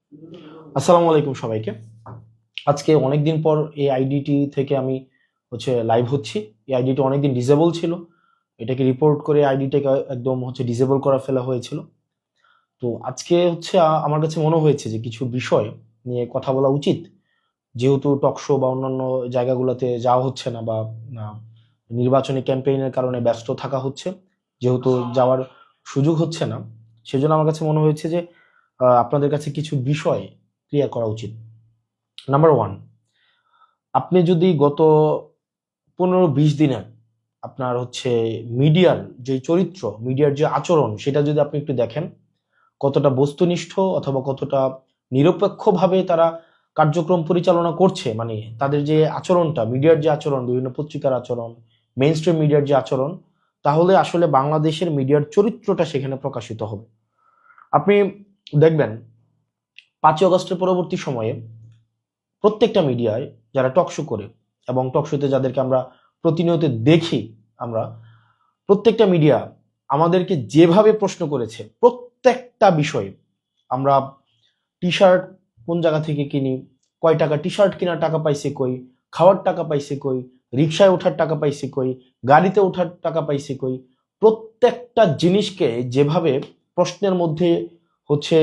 আসসালামু আলাইকুম সবাইকে। আজকে অনেকদিন পর এই আইডিটি থেকে আমি লাইভ হচ্ছি। এই আইডিটি অনেকদিন ডিসেবল ছিল, এটাকে রিপোর্ট করে আইডিটাকে একদম ডিসেবল করা ফেলা হয়েছিল। তো আজকে আমার কাছে মনে হয়েছে যে কিছু বিষয় নিয়ে কথা বলা উচিত, যেহেতু টকশো বা অন্যান্য জায়গাগুলোতে যাওয়া হচ্ছে না, বা আহ, নির্বাচনী ক্যাম্পেইনের কারণে ব্যস্ত থাকা হচ্ছে, যেহেতু যাওয়ার সুযোগ হচ্ছে না, সেজন্য আমার কাছে মনে হয়েছে যে আপনাদের কাছে কিছু বিষয় ক্লিয়ার করা উচিত। নাম্বার ওয়ান, আপনি যদি গত 15-20 দিনের আপনার মিডিয়ার যে চরিত্র, মিডিয়ার যে আচরণ, সেটা যদি আপনি একটু দেখেন, কতটা বস্তুনিষ্ঠ অথবা কতটা নিরপেক্ষভাবে তারা কার্যক্রম পরিচালনা করছে, মানে তাদের যে আচরণটা, মিডিয়ার যে আচরণ, বিভিন্ন পত্রিকার আচরণ, মেইন স্ট্রিম মিডিয়ার যে আচরণ, তাহলে আসলে বাংলাদেশের মিডিয়ার চরিত্রটা সেখানে প্রকাশিত হবে। আপনি দেখবেন 5ই আগস্টের পরবর্তী সময়ে প্রত্যেকটা মিডিয়ায় যারা টকশো করে এবং টকশোতে যাদেরকে আমরা প্রতিনিয়ত দেখি, আমরা প্রত্যেকটা মিডিয়া আমাদেরকে যেভাবে প্রশ্ন করেছে, প্রত্যেকটা বিষয়ে আমরা টি শার্ট কোন জায়গা থেকে কিনি, কয় টাকা টি শার্ট কেনার টাকা পাইছে কই, খাওয়ার টাকা পাইছে কই, রিক্সায় ওঠার টাকা পাইছে কই, গাড়িতে ওঠার টাকা পাইছে কই, প্রত্যেকটা জিনিসকে যেভাবে প্রশ্নের মধ্যে হচ্ছে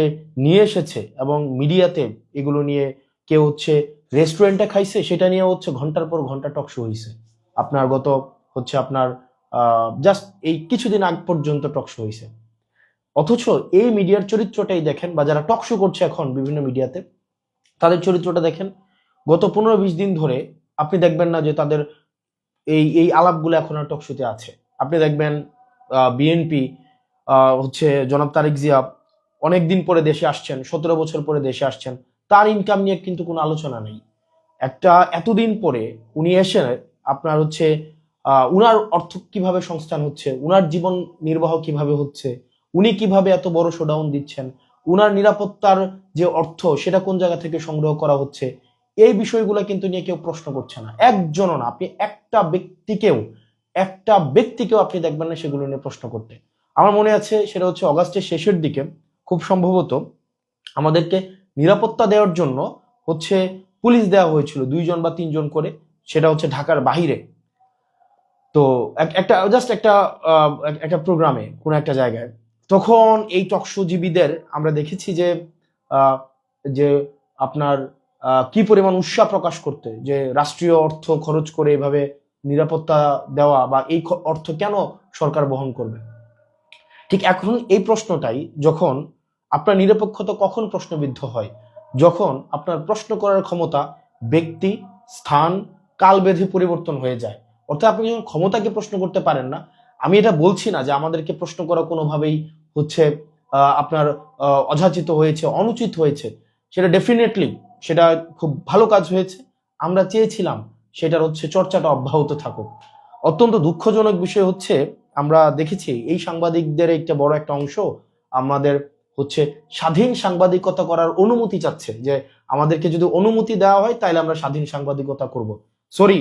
নিয়ে এসেছে, এবং মিডিয়াতে এগুলো নিয়ে কেউ রেস্টুরেন্টে খাইছে, সেটা নিয়ে ঘন্টার পর ঘন্টা টকশো হয়েছে। আপনার গত আপনার জাস্ট এই কিছুদিন আগ পর্যন্ত টকশো হয়েছে। অথচ এই মিডিয়ার চরিত্রটাই দেখেন, বা যারা টকশো করছে এখন বিভিন্ন মিডিয়াতে, তাদের চরিত্রটা দেখেন। গত 15-20 দিন ধরে আপনি দেখবেন না যে তাদের এই এই আলাপগুলো এখন আর টকশোতে আছে। আপনি দেখবেন বিএনপি জনাব তারেক জিয়া অনেকদিন পরে দেশে আসছেন, 17 বছর পরে দেশে আসছেন, তার ইনকাম নিয়ে কিন্তু কোনো আলোচনা নেই। এতদিন পরে উনি এসে আপনার উনার অর্থ কিভাবে সংস্থান হচ্ছে, উনার জীবন নির্বাহ কিভাবে হচ্ছে, উনি কিভাবে এত বড় শোডাউন দিচ্ছেন, উনার নিরাপত্তার যে অর্থ সেটা কোন জায়গা থেকে সংগ্রহ করা হচ্ছে, এই বিষয়গুলো কিন্তু নিয়ে কেউ প্রশ্ন করছে না। একজনও না, আপনি একটা ব্যক্তিকেও আপনি দেখবেন না সেগুলো নিয়ে প্রশ্ন করতে। আমার মনে আছে সেটা অগাস্টের শেষের দিকে, খুব সম্ভবত আমাদেরকে নিরাপত্তা দেওয়ার জন্য হচ্ছে পুলিশ দেওয়া হয়েছিল 2 জন বা 3 জন করে, সেটা ঢাকার বাহিরে। তো একটা জাস্ট একটা প্রোগ্রামে কোন একটা জায়গায়, তখন এই টকশোজীবীদের আমরা দেখেছি যে আহ, যে আপনার কি পরিমাণ উৎসাহ প্রকাশ করতে, যে রাষ্ট্রীয় অর্থ খরচ করে এভাবে নিরাপত্তা দেওয়া, বা এই অর্থ কেন সরকার বহন করবে। ঠিক এখন এই প্রশ্নটাই, যখন আপনার নিরপেক্ষতা কখন প্রশ্নবিদ্ধ হয়, যখন আপনার প্রশ্ন করার ক্ষমতা ব্যক্তি, স্থান, কাল বেঁধে পরিবর্তন হয়ে যায়। অর্থাৎ আপনি যখন ক্ষমতাকে প্রশ্ন করতে পারেন না। আমি এটা বলছি না যে আমাদেরকে প্রশ্ন করা কোনোভাবেই হচ্ছে আপনার অযাচিত হয়েছে, অনুচিত হয়েছে। সেটা ডেফিনেটলি, সেটা খুব ভালো কাজ হয়েছে। আমরা চেয়েছিলাম সেটার চর্চাটা অব্যাহত থাকুক। অত্যন্ত দুঃখজনক বিষয় আমরা দেখেছি এই সাংবাদিকদের একটা বড় একটা অংশ আমাদের স্বাধীন সাংবাদিকতা করার অনুমতি চাচ্ছে, যে আমাদেরকে যদি অনুমতি দেওয়া হয় তাহলে আমরা স্বাধীন সাংবাদিকতা করব। সরি,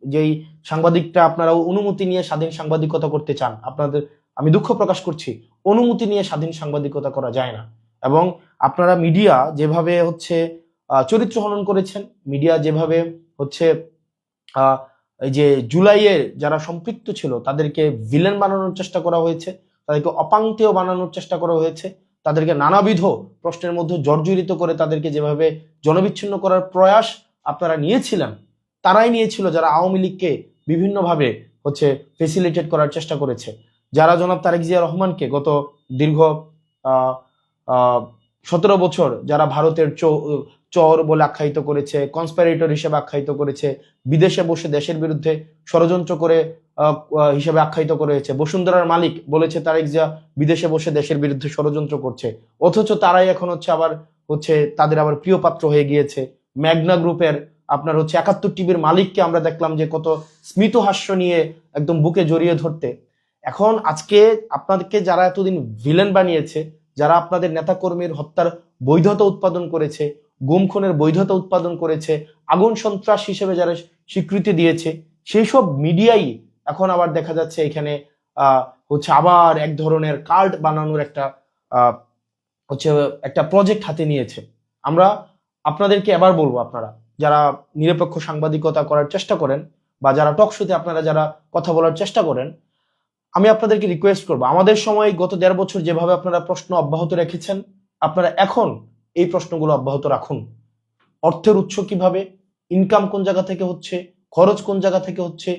যেই সাংবাদিকটা আপনারা অনুমতি নিয়ে স্বাধীন সাংবাদিকতা করতে চান, আপনাদের আমি দুঃখ প্রকাশ করছি, অনুমতি নিয়ে স্বাধীন সাংবাদিকতা করা যায় না। এবং আপনারা মিডিয়া যেভাবে চরিত্র হনন করেছেন, মিডিয়া যেভাবে হচ্ছে আহ এই যে জুলাইয়ের যারা সম্পৃক্ত ছিল তাদেরকে ভিলেন বানানোর চেষ্টা করা হয়েছে, তাদেরকে অপাংতেয় বানানোর চেষ্টা করা হয়েছে, তাদেরকে নানাবিধ প্রশ্নের মধ্যে জর্জরিত করে তাদেরকে যেভাবে জনবিচ্ছিন্ন করার প্রয়াস আপনারা নিয়েছিলেন, তারাই নিয়েছিল যারা আওয়ামী লীগকে বিভিন্নভাবে ফেসিলিটেট করার চেষ্টা করেছে, যারা জনাব তারেক জিয়া রহমানকে গত দীর্ঘ আহ আহ 17 বছর যারা ভারতের চোর বলে আখ্যায়িত করেছে, কনস্পাইরেটর হিসেবে আখ্যায়িত করেছে, বিদেশে বসে দেশের বিরুদ্ধে ষড়যন্ত্র করে হিসেবে আখ্যায়িত করেছে, বসুন্ধরার মালিক বলেছে তারেক জিয়া বিদেশে বসে দেশের বিরুদ্ধে ষড়যন্ত্র করছে, অথচ তারাই এখন আবার তাদের আবার প্রিয় পাত্র হয়ে গিয়েছে। ম্যাগনা গ্রুপের আপনার 71 টিভির মালিককে আমরা দেখলাম যে কত স্মিত হাস্য নিয়ে একদম বুকে জড়িয়ে ধরতে। এখন আজকে আপনাদেরকে যারা এতদিন ভিলেন বানিয়েছে, যারা আপনাদের নেতাকর্মীর হত্যার বৈধতা উৎপাদন করেছে, গুম খুনের বৈধতা উৎপাদন করেছে, আগুন সন্ত্রাস হিসেবে যারা স্বীকৃতি দিয়েছে, সেই সব মিডিয়াই এখন আবার দেখা যাচ্ছে এখানে আবার এক ধরনের কার্ড বানানোর একটা আহ, একটা প্রজেক্ট হাতে নিয়েছে। আমরা আপনাদেরকে এবার বলবো, আপনারা যারা নিরপেক্ষ সাংবাদিকতা করার চেষ্টা করেন বা যারা টক শোতে আপনারা যারা কথা বলার চেষ্টা করেন, আমি আপনাদেরকে রিকোয়েস্ট করবো, আমাদের সময় গত 1.5 বছর যেভাবে আপনারা প্রশ্ন অব্যাহত রেখেছেন, আপনারা এখন এই প্রশ্নগুলো অব্যাহত রাখুন। অর্থের উৎস কিভাবে, ইনকাম কোন জায়গা থেকে হচ্ছে, খরচ কোন জায়গা থেকে হচ্ছে,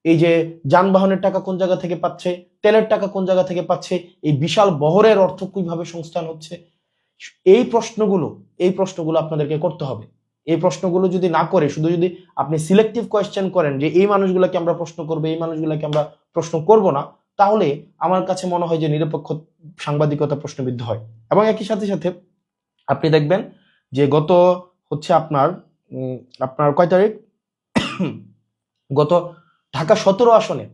এই যে যানবাহনের টাকা কোন জায়গা থেকে পাচ্ছে, তেলের টাকা কোন জায়গা থেকে পাচ্ছে, এই বিশাল বহরের অর্থ কিভাবে সংস্থান হচ্ছে, এই প্রশ্নগুলো আপনাদেরকে করতে হবে। এই প্রশ্নগুলো যদি না করে শুধু যদি আপনি সিলেক্টিভ কোয়েশ্চেন করেন যে এই মানুষগুলোকে আমরা প্রশ্ন করবো, এই মানুষগুলোকে আমরা প্রশ্ন করব না, তাহলে আমার কাছে মনে হয় যে নিরপেক্ষ সাংবাদিকতা প্রশ্নবিদ্ধ হয়। এবং একই সাথে সাথে আপনি দেখবেন যে গত হচ্ছে আপনার কয় তারিখ, গত ঢাকা 17 আসনে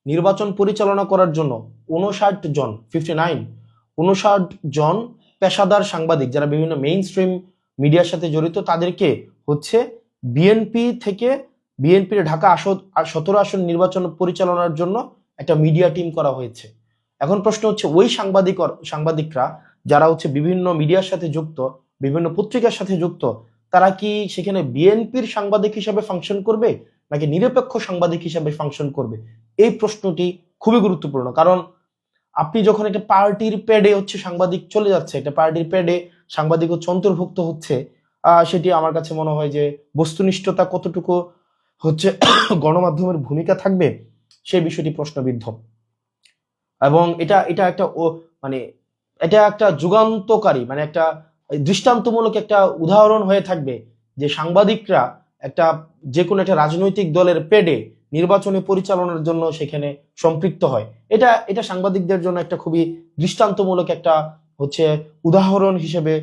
নির্বাচন পরিচালনা করার জন্য 59 জন পেশাদার সাংবাদিক যারা বিভিন্ন মেইন স্ট্রিম মিডিয়ার সাথে জড়িত, তাদেরকে হচ্ছে বিএনপির ঢাকা 17 আসন নির্বাচন পরিচালনার জন্য একটা মিডিয়া টিম করা হয়েছে। এখন প্রশ্ন হচ্ছে ওই সাংবাদিকরা যারা হচ্ছে বিভিন্ন মিডিয়ার সাথে যুক্ত, বিভিন্ন পত্রিকার সাথে যুক্ত, তারা কি সেখানে বিএনপির সাংবাদিক হিসাবে ফাংশন করবে নাকি নিরপেক্ষ সাংবাদিক হিসাবে ফাংশন করবে? এই প্রশ্নটি খুবই গুরুত্বপূর্ণ। কারণ আপনি যখন একটা পার্টির প্যাডে হচ্ছে সাংবাদিক চলে যাচ্ছে, একটা পার্টির প্যাডে সাংবাদিক হচ্ছে অন্তর্ভুক্ত হচ্ছে, সেটি আমার কাছে মনে হয় যে বস্তুনিষ্ঠতা কতটুকু হচ্ছে গণমাধ্যমের ভূমিকা থাকবে সেই বিষয়টি প্রশ্নবিদ্ধ। এবং এটা এটা একটা মানে এটা একটা যুগান্তকারী, মানে একটা দৃষ্টান্তমূলক একটা উদাহরণ হয়ে থাকবে যে সাংবাদিকরা একটা যে কোনো একটা রাজনৈতিক দলের পেডে নির্বাচনী পরিচালনার জন্য সেখানে সম্পৃক্ত হয়। এটা সাংবাদিকদের জন্য একটা খুবই দৃষ্টান্তমূলক একটা হচ্ছে উদাহরণ হিসেবে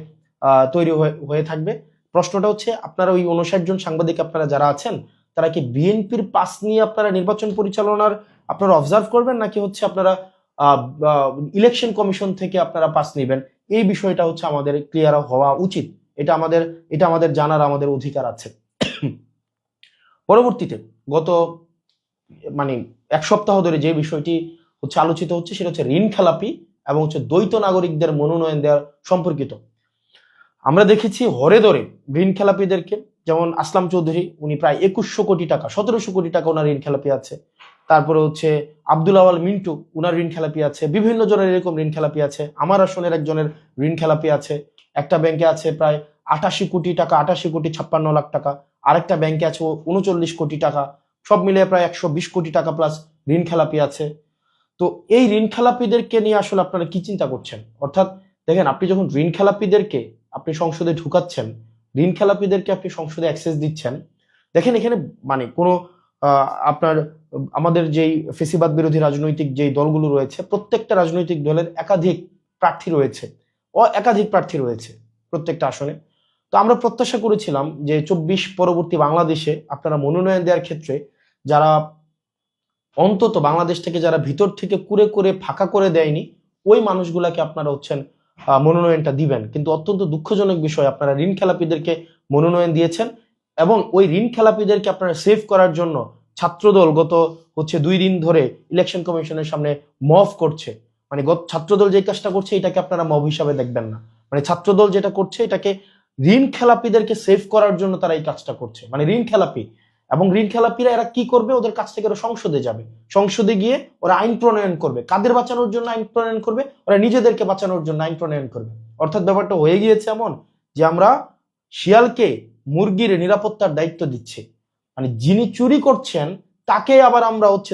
তৈরি হয়ে থাকবে। প্রশ্নটা হচ্ছে আপনারা ওই 59 জন সাংবাদিক আপনারা যারা আছেন, তারা কি বিএনপির পাস নিয়ে আপনারা নির্বাচন পরিচালনার আপনারা অবজার্ভ করবেন নাকি হচ্ছে আপনারা ইলেকশন কমিশন থেকে আপনারা পাস নেবেন? এই বিষয়টা হচ্ছে আমাদের ক্লিয়ার হওয়া উচিত। এটা আমাদের জানার আমাদের অধিকার আছে। পরবর্তীতে গত মানে 1 সপ্তাহ ধরে যে বিষয়টি হচ্ছে আলোচিত হচ্ছে সেটা হচ্ছে ঋণ খেলাপি এবং হচ্ছে দ্বৈত নাগরিকদের মনোনয়ন দেওয়ার সম্পর্কিত। আমরা দেখেছি হরে ধরে ঋণ খেলাপিদেরকে, যেমন আসলাম চৌধুরী, উনি প্রায় 2100 কোটি টাকা 1700 কোটি টাকা ওনার ঋণ খেলাপি আছে। তারপরে হচ্ছে আব্দুল আওয়াল মিন্টু, উনার ঋণ খেলাপি আছে। বিভিন্ন জনের এরকম ঋণ খেলাপি আছে। আমার আসনের একজনের ঋণ খেলাপি আছে। একটা ব্যাংকে আছে প্রায় 88 কোটি টাকা, 88 কোটি 56 লাখ টাকা। আরেকটা ব্যাংকে আছে 39 কোটি টাকা। সব মিলিয়ে প্রায় 120 কোটি টাকা প্লাস ঋণ খেলাপি আছে। তো এই ঋণ খেলাপিদেরকে নিয়ে আসলে আপনারা কি চিন্তা করছেন? অর্থাৎ দেখেন, আপনি যখন ঋণ খেলাপিদেরকে আপনি সংসদে ঢুকাচ্ছেন, ঋণ খেলাপিদেরকে আপনি সংসদে অ্যাক্সেস দিচ্ছেন, দেখেন এখানে মানে কোনো আপনার আমাদের যেই ফেসিবাদ বিরোধী রাজনৈতিক যেই দলগুলো রয়েছে, প্রত্যেকটা রাজনৈতিক দলের একাধিক প্রার্থী রয়েছে প্রত্যেকটা আসনে। তো আমরা প্রত্যাশা করেছিলাম যে 24 পরবর্তী বাংলাদেশে আপনারা মনোনয়ন দেওয়ার ক্ষেত্রে যারা অন্তত বাংলাদেশ থেকে যারা ভিতর থেকে কুরে করে ফাঁকা করে দেয়নি, ওই মানুষগুলাকে আপনারা হচ্ছেন মনোনয়নটা দিবেন। কিন্তু অত্যন্ত দুঃখজনক বিষয়, আপনারা ঋণ খেলাপিদেরকে মনোনয়ন দিয়েছেন এবং ওই ঋণ খেলাপিদেরকে আপনারা সেভ করার জন্য ছাত্রদল গত হচ্ছে 2 দিন ধরে ইলেকশন কমিশনের সামনে মব করছে। মানে ছাত্রদল যে কাজটা করছে এটাকে আপনারা মব হিসাবে দেখবেন না। মানে ছাত্রদল যেটা করছে এটাকে ঋণ খেলাপিদেরকে সেভ করার জন্য তারা এই কাজটা করছে। মানে ঋণ খেলাপি এবং ঋণ খেলাপিরা এরা কি করবে, ওদের কাছ থেকে ওরা সংসদে যাবে, সংসদে গিয়ে ওরা আইন প্রণয়ন করবে। কাদের বাঁচানোর জন্য আইন প্রণয়ন করবে? ওরা নিজেদেরকে বাঁচানোর জন্য আইন প্রণয়ন করবে। অর্থাৎ ব্যাপারটা হয়ে গিয়েছে এমন যে আমরা শিয়ালকে মুরগির নিরাপত্তার দায়িত্ব দিচ্ছি, মানে যিনি চুরি করছেন তাকে আবার আমরা হচ্ছে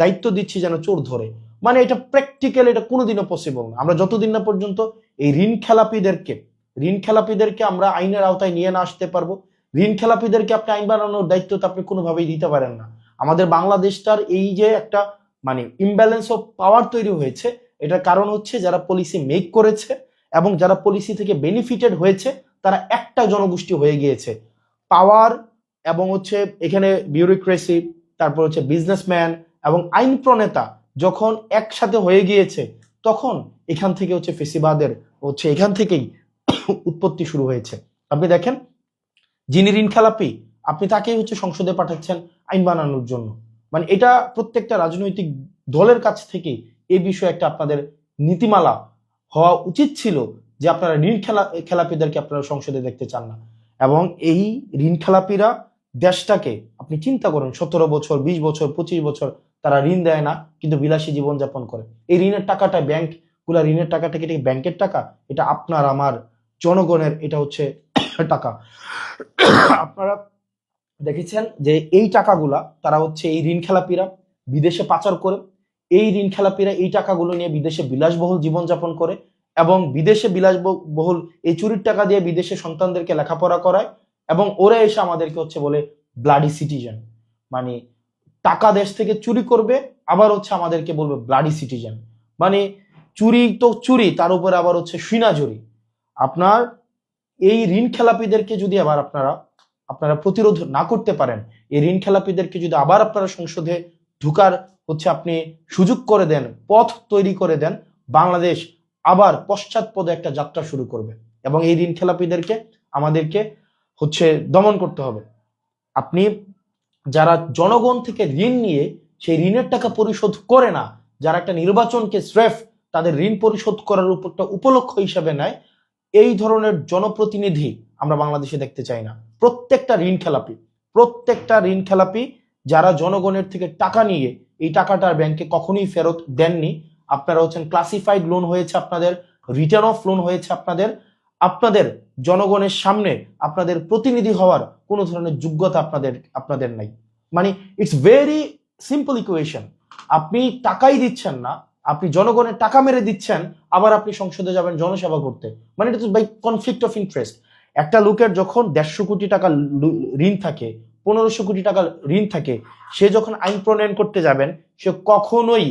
দায়িত্ব দিচ্ছি যেন চোর ধরে। মানে এটা প্র্যাকটিক্যাল, এটা কোনোদিনও পসিবল না। আমরা যতদিন না পর্যন্ত এই ঋণ খেলাপিদেরকে আমরা আইনের আওতায় নিয়ে না আসতে পারবো, ঋণ খেলাপিদেরকে আপনি আইন বানানোর দায়িত্ব তো আপনি কোনোভাবেই দিতে পারেন না। আমাদের বাংলাদেশটার এই যে একটা মানে ইমব্যালেন্স অফ পাওয়ার তৈরি হয়েছে, এটার কারণ হচ্ছে যারা পলিসি মেক করেছে এবং যারা পলিসি থেকে বেনিফিটেড হয়েছে তারা একটা জনগোষ্ঠী হয়ে গিয়েছে। পাওয়ার এবং হচ্ছে এখানে বিউরোক্রেসি, তারপর হচ্ছে বিজনেসম্যান এবং আইন প্রণেতা যখন একসাথে হয়ে গিয়েছে, তখন এখান থেকে হচ্ছে ফেসিবাদের হচ্ছে এখান থেকেই উৎপত্তি শুরু হয়েছে। আপনি দেখেন, যিনি ঋণ খেলাপি আপনি তাকেই হচ্ছে সংসদে পাঠাচ্ছেন আইন বানানোর জন্য। মানে এটা প্রত্যেকটা রাজনৈতিক দলের কাছ থেকে এই বিষয়ে একটা আপনাদের নীতিমালা হওয়া উচিত ছিল যে আপনারা খেলাপিদেরকে আপনারা সংসদে দেখতে চান না। এবং এই ঋণ খেলাপিরা দেশটাকে আপনি চিন্তা করুন, 17 বছর 20 বছর 25 বছর তারা ঋণ দেয় না, কিন্তু বিলাসী জীবনযাপন করে। এই ঋণের টাকাটা ঋণের টাকাটা কি ব্যাংকের টাকা? এটা আপনার আমার জনগণের, এটা হচ্ছে টাকা। আপনারা দেখেছেন যে এই টাকাগুলা তারা হচ্ছে এই ঋণ খেলাপিরা বিদেশে পাচার করে। এই ঋণ খেলাপিরা এই টাকাগুলো নিয়ে বিদেশে বিলাসবহুল জীবনযাপন করে, এবং বিদেশে বিলাসবহুল এই চুরির টাকা দিয়ে বিদেশে সন্তানদেরকে লেখাপড়া করায়, এবং ওরা এসে আমাদেরকে হচ্ছে বলে ব্লাডি সিটিজেন। মানে টাকা দেশ থেকে চুরি করবে, আবার হচ্ছে আমাদেরকে বলবে ব্লাডি সিটিজেন। মানে চুরি তো চুরি, তার উপরে আবার হচ্ছে সিনাজুরি। আপনার এই ঋণ খেলাপিদেরকে যদি আবার আপনারা প্রতিরোধ না করতে পারেন, এই ঋণ খেলাপিদেরকে যদি আবার আপনারা সংসদে ঢুকার হচ্ছে আপনি সুযোগ করে দেন, পথ তৈরি করে দেন, বাংলাদেশ আবার পশ্চাৎপদে একটা যাত্রা শুরু করবে। এবং এই ঋণ খেলাপিদেরকে আমাদেরকে হচ্ছে দমন করতে হবে। আপনি যারা জনগণ থেকে ঋণ নিয়ে সেই ঋণের টাকা পরিশোধ করে না, যারা একটা নির্বাচনকে স্রেফ তাদের ঋণ পরিশোধ করার উপরটা উপলক্ষ হিসেবে নেয়, এই ধরনের জনপ্রতিনিধি আমরা বাংলাদেশে দেখতে চাই না। প্রত্যেকটা ঋণ খেলাপি যারা জনগণের থেকে টাকা নিয়ে এই টাকাটা ব্যাংকে কখনোই ফেরত দেননি। আপনারা হচ্ছেন ক্লাসিফাইড লোন হয়েছে আপনাদের, রিটার্ন অফ লোন হয়েছে আপনাদের জনগণের সামনে আপনাদের প্রতিনিধি হওয়ার কোনো ধরনের যোগ্যতা আপনাদের নাই। মানে ইটস ভেরি সিম্পল ইকুয়েশন। আপনি টাকাই দিচ্ছেন না, আপনি জনগণের টাকা মেরে দিচ্ছেন, আবার আপনি সংসদে যাবেন জনসেবা করতে। মানে এটা তো বাই কনফ্লিক্ট অফ ইন্টারেস্ট। একটা লোকের যখন 150 কোটি টাকা ঋণ থাকে, 1500 কোটি টাকা ঋণ থাকে, সে যখন আইন প্রণয়ন করতে যাবেন, সে কখনোই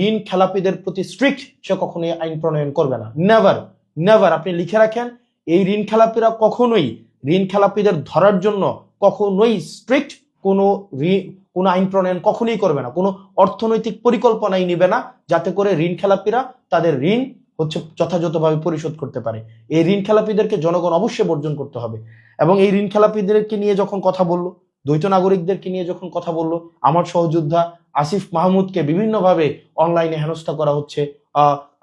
ঋণ খেলাপিদের প্রতি স্ট্রিক্ট সে কখনোই আইন প্রণয়ন করবে না। নেভার। আপনি লিখে রাখেন, এই ঋণ খেলাপিরা কখনোই ঋণ খেলাপিদের ধরার জন্য কখনোই স্ট্রিক্ট কোনো আইন প্রণয়ন কখনোই করবে না, কোনো অর্থনৈতিক পরিকল্পনাই নিবে না, যাতে করে ঋণ খেলাপিরা তাদের ঋণ হচ্ছে যথাযথভাবে পরিশোধ করতে পারে। এই ঋণ খেলাপিদেরকে জনগণ অবশ্যই বর্জন করতে হবে। এবং এই ঋণ খেলাপিদেরকে নিয়ে যখন কথা বললো, দ্বৈত নাগরিকদেরকে নিয়ে যখন কথা বললো, আমার সহযোদ্ধা আসিফ মাহমুদকে বিভিন্নভাবে অনলাইনে হেনস্থা করা হচ্ছে,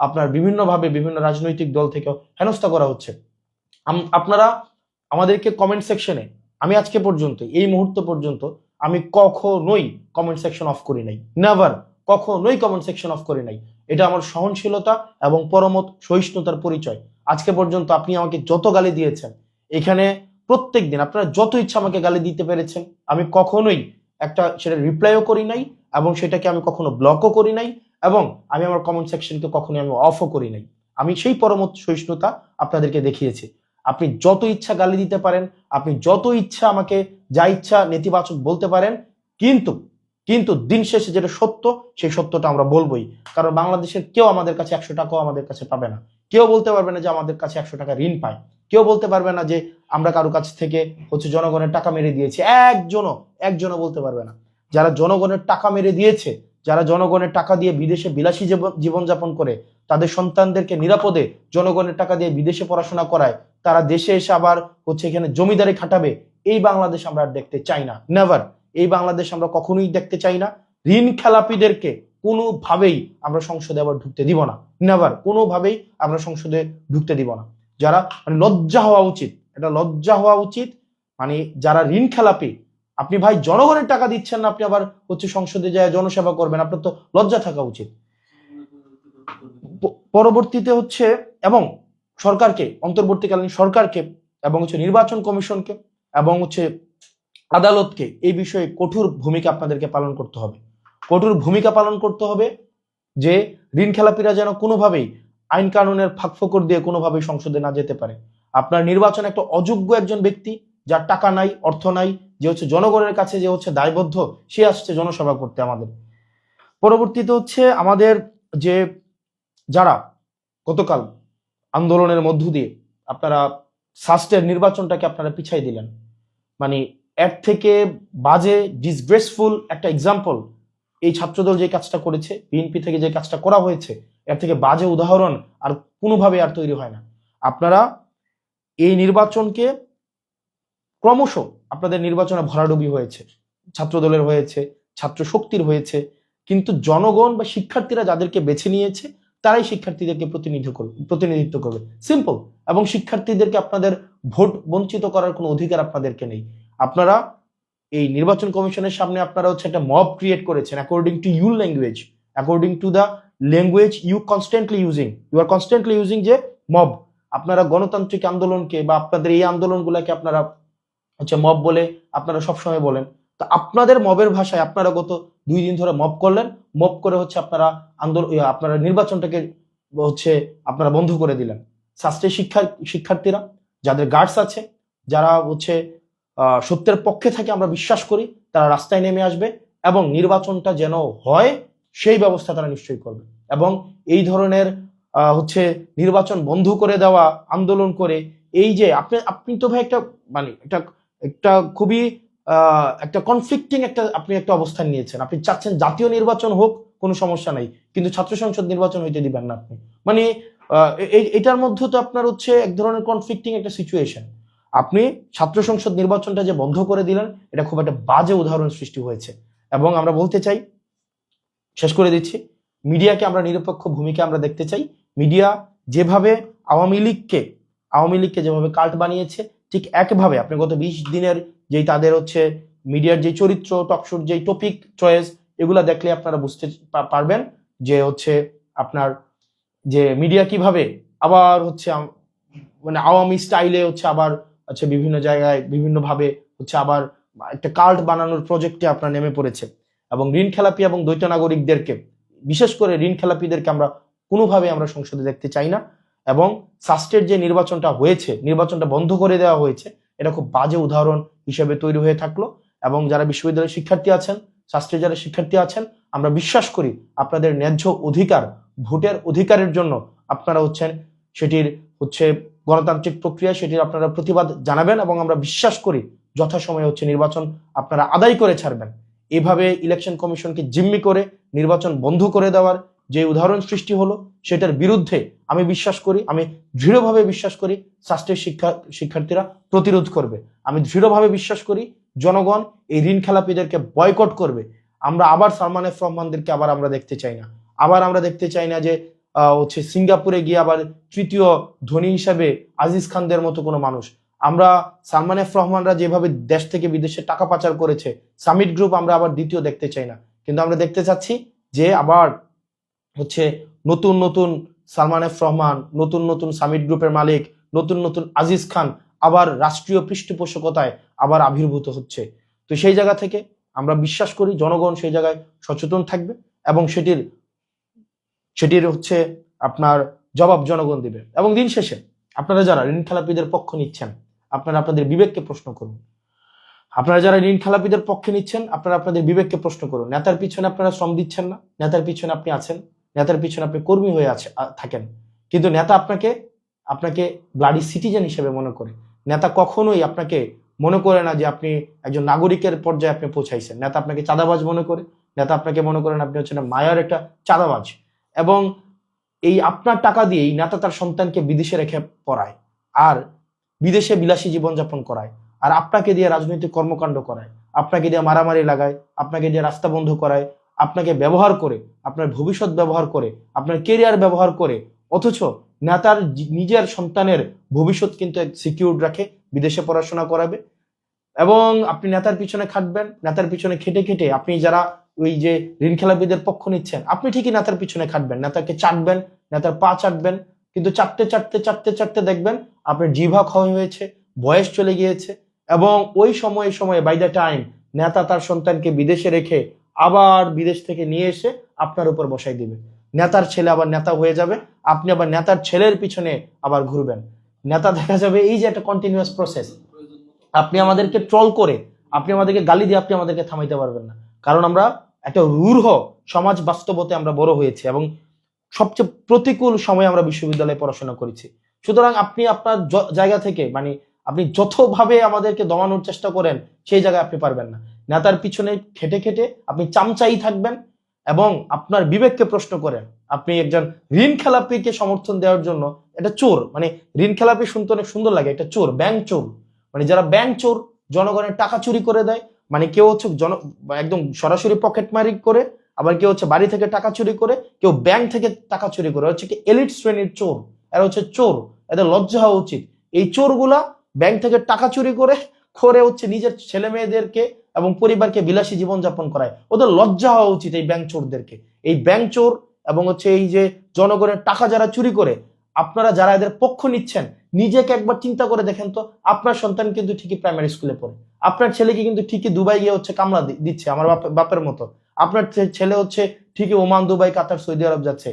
আপনার বিভিন্নভাবে বিভিন্ন রাজনৈতিক দল থেকেও হেনস্থা করা হচ্ছে। আপনারা আমাদেরকে কমেন্ট সেকশনে, আমি আজকে পর্যন্ত এই মুহূর্ত পর্যন্ত আমি কখনোই কমেন্ট সেকশন অফ করি নাই, নেভার, কখনোই কমেন্ট সেকশন অফ করি নাই। এটা আমার সহনশীলতা এবং পরমত সহিষ্ণুতার পরিচয়। আজকে পর্যন্ত আপনি আমাকে যত গালি দিয়েছেন, এখানে প্রত্যেক দিন আপনারা যত ইচ্ছা আমাকে গালি দিতে পেরেছেন, আমি কখনোই সেটা রিপ্লাইও করি নাই, এবং সেটাকে আমি কখনো ব্লকও করি নাই, এবং আমি আমার কমেন্ট সেকশনকে কখনোই আমি অফও করি নাই। আমি সেই পরমত সহিষ্ণুতা আপনাদেরকে দেখিয়েছি। আপনি যত ইচ্ছা গালি দিতে পারেন, আপনি যত ইচ্ছা আমাকে যা ইচ্ছা নেতিবাচক বলতে পারেন, কিন্তু দিন শেষে যেটা সত্য, সেই সত্যটা আমরা বলবোই। কারণ বাংলাদেশের কেউ আমাদের কাছে 100 টাকাও আমাদের কাছে পাবে না। কেউ বলতে পারবে না যে আমাদের কাছে 100 টাকা ঋণ পায়। কেউ বলতে পারবে না যে আমরা কারো কাছ থেকে হচ্ছে জনগণের টাকা মেরে দিয়েছি। একজনও বলতে পারবে না। যারা জনগণের টাকা মেরে দিয়েছে, যারা জনগণের টাকা দিয়ে বিদেশে বিলাসী জীবনযাপন করে, তাদের সন্তানদেরকে নিরাপদে জনগণের টাকা দিয়ে বিদেশে পড়াশোনা করায়, তারা দেশে এসে আবার হচ্ছে এখানে জমিদারি খাটাবে, এই বাংলাদেশ আমরা আর দেখতে চাই না। নেভার। এই বাংলাদেশ আমরা কখনোই দেখতে চাই না। ঋণ খেলাপিদেরকে কোনোভাবেই আমরা সংসদে আবার ঢুকতে দিব না। নেভার, কোনোভাবেই আমরা সংসদে ঢুকতে দিব না। যারা মানে লজ্জা হওয়া উচিত, এটা লজ্জা হওয়া উচিত। মানে যারা ঋণ খেলাপি, আপনি ভাই জনগণের টাকা দিচ্ছেন না, আপনি আবার হচ্ছে সংসদে যায় জনসেবা করবেন, আপনার তো লজ্জা থাকা উচিত। পরবর্তীতে হচ্ছে এবং সরকারকে, অন্তর্বর্তীকালীন সরকারকে এবং হচ্ছে নির্বাচন কমিশনকে এবং হচ্ছে আদালতকে এই বিষয়ে কঠোর ভূমিকা আপনাদেরকে পালন করতে হবে। কঠোর ভূমিকা পালন করতে হবে যে ঋণ খেলাপিরা যেন কোনোভাবেই আইন কানুনের ফাঁকফোকর দিয়ে কোনোভাবেই সংসদে না যেতে পারে। আপনার নির্বাচন একটা অযোগ্য একজন ব্যক্তি, যার টাকা নাই, অর্থ নাই, যে হচ্ছে জনগণের কাছে যে হচ্ছে দায়বদ্ধ, সে আসছে জনসভা করতে আমাদের। পরবর্তীতে হচ্ছে আমাদের যে যারা গতকাল আন্দোলনের মধ্য দিয়ে আপনারা সাস্টের নির্বাচনটাকে আপনারা পিছাই দিলেন, মানে এর থেকে বাজে ডিসগ্রেসফুল একটা এক্সাম্পল এই ছাত্রদল যে কাজটা করেছে, বিএনপি থেকে যে কাজটা করা হয়েছে, এর থেকে বাজে উদাহরণ আর কোনোভাবে আর তৈরি হয় না। আপনারা এই নির্বাচনকে ক্রমশ আপনাদের নির্বাচনে ভরাডুবি হয়েছে, ছাত্রদলের হয়েছে, ছাত্র শক্তির হয়েছে, কিন্তু জনগণ বা শিক্ষার্থীরা যাদেরকে বেছে নিয়েছে তারাই শিক্ষার্থীদেরকে প্রতিনিধিত্ব করবে, সিম্পল। এবং শিক্ষার্থীদেরকে আপনাদের ভোট বঞ্চিত করার কোনো অধিকার আপনাদেরকে নেই। আপনারা এই নির্বাচন কমিশনের সামনে আপনারা হচ্ছে একটা মব ক্রিয়েট করেছেন according to your language, according to the language you are constantly using যে মব। আপনারা গণতান্ত্রিক আন্দোলনকে বা আপনাদের এই আন্দোলনগুলোকে আপনারা হচ্ছে মব বলে আপনারা সবসময় বলেন। তো আপনাদের মবের ভাষায় আপনারা গত 2 দিন ধরে মব করলেন, মব করে হচ্ছে আপনারা আপনারা নির্বাচনটাকে হচ্ছে আপনারা বন্ধ করে দিলেন। শাস্ত্রের শিক্ষার্থীরা যাদের গার্ডস আছে, যারা হচ্ছে সত্যের পক্ষে থাকে আমরা বিশ্বাস করি, তারা রাস্তায় নেমে আসবে এবং নির্বাচনটা যেন হয় সেই ব্যবস্থা তারা নিশ্চয়ই করবে। এবং এই ধরনের হচ্ছে নির্বাচন বন্ধ করে দেওয়া আন্দোলন করে এই যে আপনি তো ভাই একটা মানে একটা খুবই একটা কনফ্লিক্টিং আপনি একটা অবস্থান নিয়েছেন। আপনি চাচ্ছেন জাতীয় নির্বাচন হোক, কোনো সমস্যা নাই, কিন্তু ছাত্র সংসদ নির্বাচন হইতে দিবেন না আপনি। মানে এটার মধ্যে তো আপনার হচ্ছে এক ধরনের কনফ্লিক্টিং একটা সিচুয়েশন। আপনি ছাত্র সংসদ নির্বাচনটা যে বন্ধ করে দিলেন, এটা খুব একটা বাজে উদাহরণ সৃষ্টি হয়েছে। এবং আমরা বলতে চাই, শেষ করে দিচ্ছি, মিডিয়াকে আমরা নিরপেক্ষ ভূমিকা আমরা দেখতে চাই। মিডিয়া যেভাবে আওয়ামী লীগকে যেভাবে কাল্ট বানিয়েছে, ঠিক একভাবে আপনি গত 20 দিনের যেই তাদের হচ্ছে মিডিয়ার যে চরিত্র, টকশোর যে টপিক চয়েস, এগুলা দেখলে আপনারা বুঝতে পারবেন যে হচ্ছে আপনার যে মিডিয়া কিভাবে আবার হচ্ছে মানে আওয়ামী স্টাইলে হচ্ছে আবার হচ্ছে বিভিন্ন জায়গায় বিভিন্নভাবে হচ্ছে আবার একটা কাল্ট বানানোর প্রজেক্টে আপনার নেমে পড়েছে। এবং ঋণ খেলাপি এবং দ্বৈত নাগরিকদেরকে, বিশেষ করে ঋণ খেলাপিদেরকে আমরা কোনোভাবে আমরা সংসদে দেখতে চাই না। এবং সাস্টের যে নির্বাচনটা হয়েছে, নির্বাচনটা বন্ধ করে দেওয়া হয়েছে, এটা খুব বাজে উদাহরণ হিসেবে তৈরি হয়ে থাকলো। এবং যারা বিশ্ববিদ্যালয়ের শিক্ষার্থী আছেন, শাস্ত্রের যারা শিক্ষার্থী আছেন, আমরা বিশ্বাস করি আপনাদের ন্যায্য অধিকার, ভোটের অধিকারের জন্য আপনারা হচ্ছেন সেটির হচ্ছে গণতান্ত্রিক প্রক্রিয়া, সেটির আপনারা প্রতিবাদ জানাবেন এবং আমরা বিশ্বাস করি যথাসময়ে হচ্ছে নির্বাচন আপনারা আদায় করে ছাড়বেন। এভাবে ইলেকশন কমিশনকে জিম্মি করে নির্বাচন বন্ধ করে দেওয়ার যে উদাহরণ সৃষ্টি হলো, সেটার বিরুদ্ধে আমি দৃঢ়ভাবে বিশ্বাস করি শাস্ত্রের শিক্ষার্থীরা প্রতিরোধ করবে। আমি দৃঢ়ভাবে বিশ্বাস করি জনগণ এই ঋণ খেলাপিদেরকে বয়কট করবে। আমরা আবার সালমান এফ রহমানদেরকে আবার আমরা দেখতে চাই না। আবার আমরা দেখতে চাই না যে হচ্ছে সিঙ্গাপুরে গিয়ে আবার তৃতীয় ধনী হিসাবে আজিজ খানদের মতো কোনো মানুষ। আমরা সালমান এফ রহমানরা যেভাবে দেশ থেকে বিদেশে টাকা পাচার করেছে, সামিট গ্রুপ আমরা আবার দ্বিতীয় দেখতে চাই না। কিন্তু আমরা দেখতে চাচ্ছি যে আবার হচ্ছে নতুন নতুন সালমান এফ রহমান, নতুন নতুন সামিট গ্রুপের মালিক, নতুন নতুন আজিজ খান আবার রাষ্ট্রীয় পৃষ্ঠপোষকতায় আবার আবির্ভূত হচ্ছে। তো সেই জায়গা থেকে আমরা বিশ্বাস করি জনগণ সেই জায়গায় সচেতন থাকবে এবং সেটির হচ্ছে আপনার জবাব জনগণ দিবে। এবং দিন শেষে আপনারা যারা ঋণ খেলাপিদের পক্ষ নিচ্ছেন, আপনারা আপনাদের বিবেককে প্রশ্ন করুন। আপনারা যারা ঋণ খেলাপিদের পক্ষে নিচ্ছেন, আপনারা আপনাদের বিবেককে প্রশ্ন করুন। নেতার পিছনে আপনারা শ্রম দিচ্ছেন না, নেতার পিছনে আপনি আছেন, নেতার পিছনে আপনি কর্মী হয়ে থাকেন, কিন্তু নেতা আপনাকে ব্লাডি সিটিজেন হিসেবে মনে করে। নেতা কখনোই আপনাকে মনে করে না যে আপনি একজন নাগরিকের পর্যায়ে আপনি পৌঁছাইছেন। নেতা আপনাকে চাঁদাবাজ মনে করে, নেতা আপনাকে মনে করেন আপনি হচ্ছেন মায়ার একটা চাঁদাবাজ। এবং এই আপনার টাকা দিয়েই নেতা তার সন্তানকে বিদেশে রেখে পড়ায় আর বিদেশে বিলাসী জীবনযাপন করায়, আর আপনাকে দিয়ে রাজনৈতিক কর্মকাণ্ড করায়, আপনাকে দিয়ে মারামারি লাগায়, আপনাকে দিয়ে রাস্তা বন্ধ করায়, আপনাকে ব্যবহার করে, আপনার ভবিষ্যৎ ব্যবহার করে, আপনার কেরিয়ার ব্যবহার করে। অথচ নেতার নিজের সন্তানের ভবিষ্যৎ কিন্তু সিকিউর রাখে, বিদেশে পড়াশোনা করাবে। এবং আপনি নেতার পিছনে খাটবেন, নেতার পিছনে খেটে খেটে আপনি যারা ওই যে ঋণ খেলাপিদের পক্ষ নিচ্ছেন, আপনি ঠিকই নেতার পিছনে খাটবেন, নেতাকে চাটবেন, নেতার পা চাটবেন, কিন্তু চাটতে দেখবেন আপনার জিভা ক্ষয় হয়েছে, বয়স চলে গিয়েছে। এবং ওই সময়ে বাই দ্য টাইম নেতা তার সন্তানকে বিদেশে রেখে আবার বিদেশ থেকে নিয়ে এসে আপনার উপর বসাই দিবে। নেতার ছেলে আবার নেতা হয়ে যাবে, আপনি আবার নেতার ছেলের পিছনে আবার ঘুরবেন। নেতা দেখা যাবে এই যে একটা কন্টিনিউয়াস প্রসেস। আপনি আমাদেরকে ট্রল করে, আপনি আমাদেরকে গালি দিয়ে আপনি আমাদেরকে থামাইতে পারবেন না, কারণ আমরা একটা রূঢ় সমাজ বাস্তবতে আমরা বড় হয়েছি এবং সবচেয়ে প্রতিকূল সময়ে আমরা বিশ্ববিদ্যালয়ে পড়াশোনা করেছি। সুতরাং আপনি আপনার জায়গা থেকে মানে আপনি যতভাবে আমাদেরকে দমানোর চেষ্টা করেন সেই জায়গায় আপনি পারবেন না। নেতার পিছনে খেটে খেটে আপনি চামচাই থাকবেন এবং আপনার বিবেককে প্রশ্ন করেন। আপনি একজন ঋণ খেলাপিকে সমর্থন দেওয়ার জন্য, এটা চোর, মানে ঋণ খেলাপি শুনতে অনেক সুন্দর লাগে, একটা চোর, ব্যাংক চোর, মানে যারা ব্যাংক চোর, জনগণের টাকা চুরি করে দেয়, মানে কেউ হচ্ছে একদম সরাসরি পকেট মারি করে আবার কেউ হচ্ছে বাড়ি থেকে টাকা চুরি করে, কেউ ব্যাংক থেকে টাকা চুরি করে, হচ্ছে কি এলিট শ্রেণীর চোর। এরা হচ্ছে চোর, এদের লজ্জা হওয়া উচিত। এই চোরগুলা ব্যাংক থেকে টাকা চুরি করে করে হচ্ছে নিজের ছেলে মেয়েদেরকে এবং পরিবারকে বিলাসী জীবনযাপন করায়। ওদের লজ্জা হওয়া উচিত এই ব্যাংক চোরদেরকে। এই ব্যাংক চোর এবং হচ্ছে এই যে জনগণের টাকা যারা চুরি করে, আপনারা যারা এদের পক্ষ নিচ্ছেন, নিজেকে একবার চিন্তা করে দেখেন তো। আপনার সন্তান কিন্তু ঠিকই প্রাইমারি স্কুলে পড়ে, আপনার ছেলেকে কিন্তু ঠিকই দুবাই গিয়ে হচ্ছে কামলা দিচ্ছে আমার বাপের মতো, আপনার ছেলে হচ্ছে ঠিকই ওমান, দুবাই, কাতার, সৌদি আরব যাচ্ছে।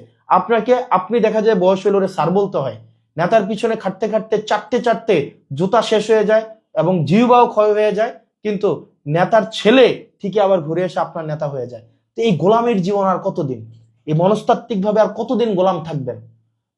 আপনি দেখা যায় বয়স হলে ওরে স্যার বলতে হয়। নেতার পিছনে খাটতে খাটতে চাটতে চাটতে জুতা শেষ হয়ে যায় এবং জিহ্বাও ক্ষয় হয়ে যায়, কিন্তু নেতার ছেলে ঠিকই আবার ঘুরে এসে আপনার নেতা হয়ে যায়। তো এই গোলামের জীবন আর কতদিন? এই মনস্তাত্ত্বিক ভাবে আর কতদিন গোলাম থাকবেন?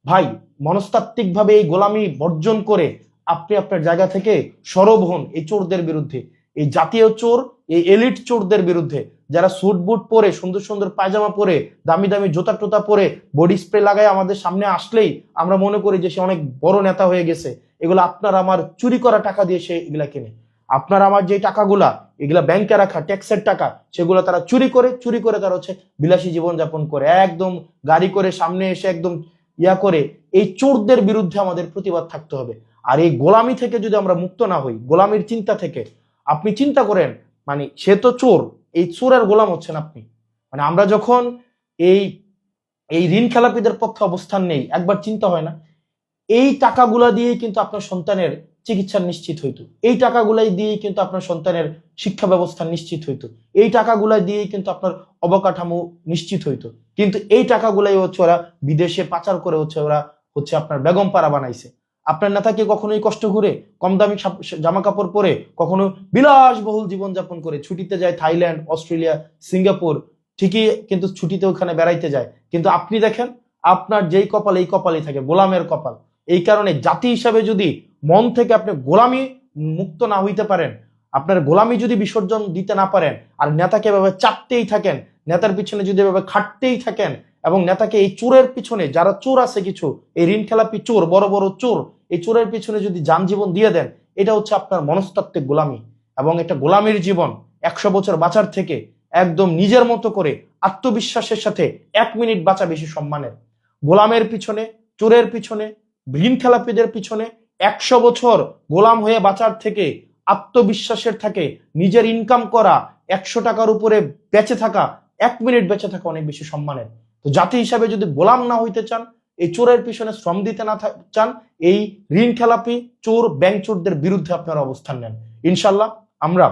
ভাই, মনস্তাত্ত্বিক ভাবে এই গোলামি বর্জন করে আপনি আপনার জায়গা থেকে সরব হন এই চোরদের বিরুদ্ধে, এই জাতীয় চোর, এই এলিট চোরদের বিরুদ্ধে, যারা স্যুট বুট পরে, সুন্দর সুন্দর পায়জামা পরে, দামি দামি জুতা টোতা পরে, বডি স্প্রে লাগায় আমাদের সামনে আসলেই আমরা মনে করি যে সে অনেক বড় নেতা হয়ে গেছে। এগুলো আপনার আমার চুরি করা টাকা দিয়ে সে এগুলা কিনে। আপনার আমার যে টাকাগুলা, এগুলা ব্যাংকে রাখা ট্যাক্সের টাকা, সেগুলো তারা চুরি করে তারা হচ্ছে বিলাসী জীবন যাপন করে, একদম গাড়ি করে সামনে এসে একদম করে। এই চোরদের বিরুদ্ধে আমাদের প্রতিবাদ থাকতে হবে। আর এই গোলামি থেকে যদি আমরা মুক্ত না হই, গোলামির চিন্তা থেকে, আপনি চিন্তা করেন, মানে সে তো চোর, এই চোরের গোলাম হচ্ছেন আপনি। মানে আমরা যখন এই এই ঋণ খেলাপিদের পক্ষে অবস্থান নেই, একবার চিন্তা হয় না, এই টাকাগুলা দিয়েই কিন্তু আপনার সন্তানের চিকিৎসা নিশ্চিত হইতো, এই টাকাগুলাই দিয়েই কিন্তু আপনার সন্তানের শিক্ষা ব্যবস্থা নিশ্চিত হইতো, এই টাকাগুলা দিয়েই কিন্তু আপনার অবকাঠামো নিশ্চিত হইতো। কিন্তু এই টাকাগুলাই হচ্ছে ওরা বিদেশে পাচার করে ওরা হচ্ছে আপনার বেগম পাড়া বানাইছে। আপনার নেতাকে কখনোই কষ্ট করে কম দামি জামা কাপড় পরে, কখনো বিলাসবহুল জীবনযাপন করে ছুটিতে যায় থাইল্যান্ড, অস্ট্রেলিয়া, সিঙ্গাপুর, ঠিকই কিন্তু ছুটিতে ওখানে বেড়াইতে যায়। কিন্তু আপনি দেখেন, আপনার যেই কপাল, এই কপালই থাকে গোলামের কপাল। এই কারণে জাতি হিসাবে যদি মন থেকে আপনি গোলামি মুক্ত না হইতে পারেন, আপনার গোলামি যদি বিসর্জন দিতে না পারেন, আর নেতাকে এভাবে চাপতেই থাকেন, নেতার পিছনে যদি এভাবে খাটতেই থাকেন, এবং নেতাকে এই চোরের পিছনে, যারা চোর আছে কিছু, এই ঋণ খেলাপি চোর, বড় বড় চোর, এই চোরের পিছনে যদি যান জীবন দিয়ে দেন, এটা হচ্ছে আপনার মনস্তাত্ত্বিক গোলামি। এবং একটা গোলামির জীবন 100 বছর বাঁচার থেকে একদম নিজের মতো করে আত্মবিশ্বাসের সাথে 1 মিনিট বাঁচা বেশি সম্মানের। গোলামের পিছনে, চোরের পিছনে, ঋণ খেলাপিদের পিছনে 100 বছর গোলাম হয়ে বাঁচার থেকে আত্মবিশ্বাসের থাকে নিজের ইনকাম করা 100 টাকার উপরে বেঁচে থাকা, 1 মিনিট বেঁচে থাকা অনেক বেশি সম্মানের। তো জাতি হিসাবে যদি গোলাম না হইতে চান, এই চোরের পিছনে শ্রম দিতে না চান, এই ঋণ খেলাপি চোর, ব্যাংক চোরদের বিরুদ্ধে আপনারা অবস্থান নেন। ইনশাল্লাহ আমরা,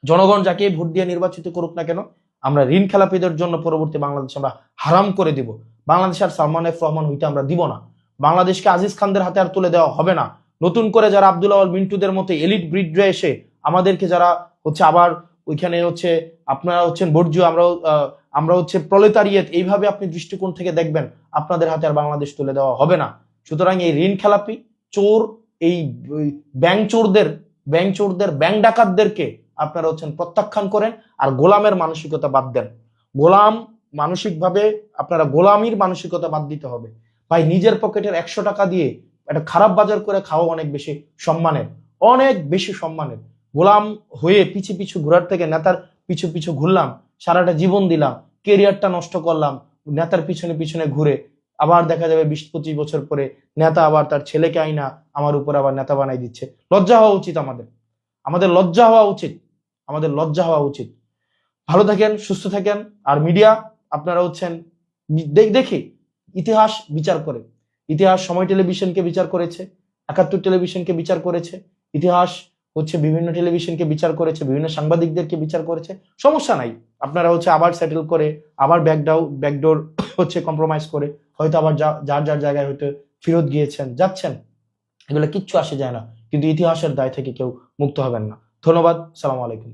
জনগণ যাকে ভোট দিয়ে নির্বাচিত করুক না কেন, আমরা ঋণ খেলাপিদের জন্য পরবর্তী বাংলাদেশ আমরা হারাম করে দিব। বাংলাদেশ আর সালমান এফ রহমান হইতে আমরা দিব না। বাংলাদেশকে আজিজ খানদের হাতে আর তুলে দেওয়া হবে না। নতুন করে যারা আব্দুল আওয়াল মিন্টুদের মতো এলিট ব্রিডরা এসে আমাদেরকে যারা হচ্ছে আবার ওইখানে হচ্ছে আপনারা হচ্ছেন বর্জ্য, আমরা হচ্ছে প্রলেতারিয়েত, এইভাবে আপনি দৃষ্টিকোণ থেকে দেখবেন, আপনাদের হাতে আর বাংলাদেশ তুলে দেওয়া হবে না। সুতরাং এই ঋণ খেলাপি চোর, এই ব্যাংক চোরদের ব্যাংক ডাকাতদেরকে আপনারা হচ্ছেন প্রত্যাখ্যান করেন, আর গোলামের মানসিকতা বাদ দেন। গোলাম মানসিকভাবে আপনারা গোলামির মানসিকতা বাদ দিতে হবে। ভাই, নিজের পকেটের 100 টাকা দিয়ে একটা খারাপ বাজার করে খাওয়া অনেক বেশি সম্মানের, অনেক বেশি সম্মানের। গোলাম হয়ে পিছু পিছু ঘোরার থেকে নেতার পিছু পিছু ঘুরলাম, সারাটা জীবন দিলাম, কেরিয়ারটা নষ্ট করলাম নেতার পিছনে পিছনে ঘুরে, আবার দেখা যাবে 20-25 বছর পরে নেতা আবার তার ছেলেকে আইনা আমার উপর আবার নেতা বানাই দিচ্ছে। লজ্জা হওয়া উচিত আমাদের লজ্জা হওয়া উচিত, আমাদের লজ্জা হওয়া উচিত। ভালো থাকেন, সুস্থ থাকেন। আর মিডিয়া আপনারা হচ্ছেন দেখি ইতিহাস বিচার করে, ইতিহাস সময় টেলিভিশনকে বিচার করেছে, 71 টেলিভিশনকে বিচার করেছে, ইতিহাস হচ্ছে বিভিন্ন টেলিভিশনকে বিচার করেছে, বিভিন্ন সাংবাদিকদেরকে বিচার করেছে। সমস্যা নাই, আপনারা হচ্ছে আবার সেটেল করে, আবার ব্যাকডোর হচ্ছে কম্প্রোমাইজ করে হয়তো আবার যার যার জায়গায় হয়তো ফেরত গিয়েছেন, যাচ্ছেন, এগুলো কিচ্ছু আসে যায় না, কিন্তু ইতিহাসের দায় থেকে কেউ মুক্ত হবেন না। ধন্যবাদ, সালাম আলাইকুম।